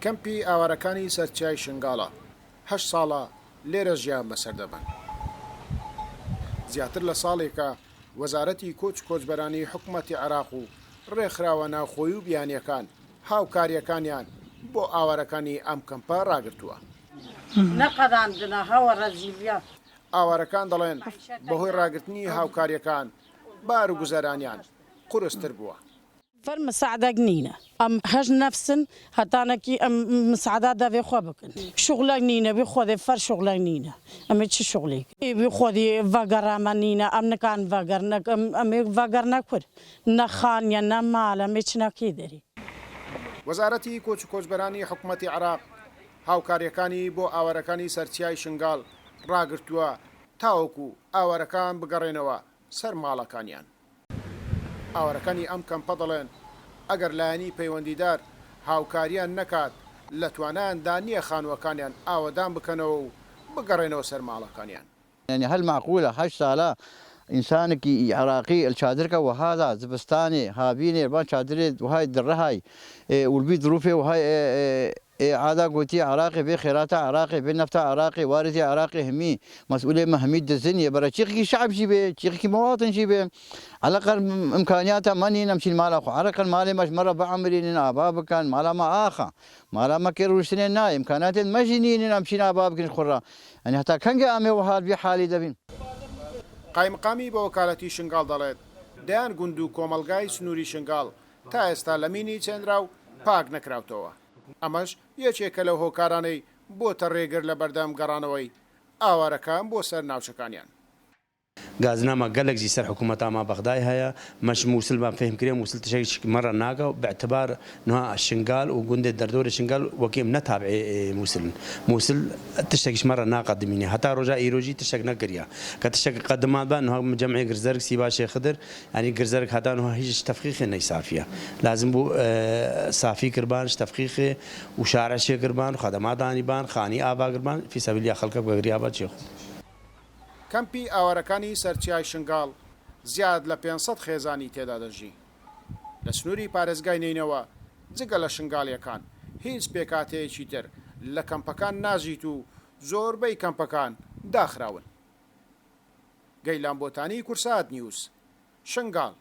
کەمپی ئاوارەکانی سەرچای شنگاڵە 8 ساڵە لێرە ژیان بەسەر دەبن. زیاتر لە ساڵێکە وەزارەتی کۆچبەرانی حکوومەتی عێراق و ڕێکخراوە ناوخۆیی و بیانیەکان هاوکاریەکانیان بۆ ئاوارەکانی ئەم کەمپە ڕاگرتووە. نەقەداندنە هەوە ڕەزیلیە. ئاوارەکان دەڵێن بەهۆی ڕاگرتنی هاوکاریەکان بار و گوزەرانیان قورستر بووە. فەر مساعدەك نینە ئەم هەژ نەفسن هەتانەکی ئەم مساعدا دەبێ خۆ بکەن شغلەك نینە بێ خۆدێ فەر شغلەك نینە ئەمێ چی شغلێک بێ خۆدی ڤەگەڕامە نینە ئەم نکان ڤەگەرنەک ئەمێ ڤەگەر نەکورد نەخانیە نەماڵە ئەمێ چنەکەی دەری. وەزارەتی کۆچبەرانی حکوومەتی عێراق هاوکاریەکانی بۆ ئاوارەکانی سەرچای شنگاڵ ڕاگرتووە تاوەکو ئاوارەکان بگەڕێنەوە سەر ماڵەکانیان. ئاوارەکانی ئەم کەمپە دەڵێن ئەگەر لایەنی پەیوەندیدار هاوکاریان نەکات لە توانایاندا نییە خانووەکانیان ئاوەدان بکەنەوە و بگەڕێنەوە سەر ماڵەکانیان. يعني هل معقولة 8 سالة إنسانك عراقي الشادركة وهذا زبستاني هابيني البان شادري وهاي الدرهاي والبي ظروفه وهاي عادا قوتي عراقي بخيراته عراقي بنفته عراقي واردي عراقي همي مسؤولية مهميد الزنية برا شيخي شعب شيبه شيخي مواطن شيبه على الأقل إمكانياته ماني نمشي المال أخو على الأقل مالي مش مرة بعمرين أباب كان مالا ما آخا مالا ما كيرو سنين ناي إمكانات مجنين نمشي أباب كن خرا يعني حتى كان جامي وهاد بحالي دبين قایمقامی بە وەکالەتی شنگاڵ دەڵێت دەیان گوند و کۆمەلگای سنووری شنگاڵ تا ئێستا لە مینی چێنرا و پاک نەکراوتەوە. ئەمەش یەکێکە لەو هۆکارانەی بۆتە ڕێگر لە بەردەم گەڕانەوەی ئاوارەکان بۆ سەر ناوچەکانیان. غازنامە گەلێکی سەر حکوومەت ئاما بەغدای هەیە مەش مووسل بان فهم کرێ مووسل تشێکی مەڕە ناگە و باعتبار نوها شنگال و گوندێ دەردۆرە شنگال وەکیم نەتابعێ مووسل تشتێکیش مەڕە ناقەدمینێ هەتا ڕۆژا ئیرۆژی تشتێک نەگریا کە تشتێک قەدمان بان نوها جەمعی گرزەرگ سیبا شێخدر ینی گرزەرگ هەتا نوها هیچ تەفقیقی نەیسافیە لازم بوو سافی کردبان تەفقیقێ و شارەشێ کردبان و خەدەماتانی بان خانی ئاوا کردبان فی سەبیلی خەڵکە بەگریا با چێخ. کەمپی ئاوارەکانی سەرچای شنگاڵ زیاد لە 500 خێزانی تێدا دەژی. لە سنووری پارێزگای نینەوە جگە لە شنگاڵیەکان هیچ پێکاتەیەکی تر لە کەمپەکان ناژیت و زۆربەی کەمپەکان داخراون. گەیلان بۆتانی کورسات نیوز شنگاڵ.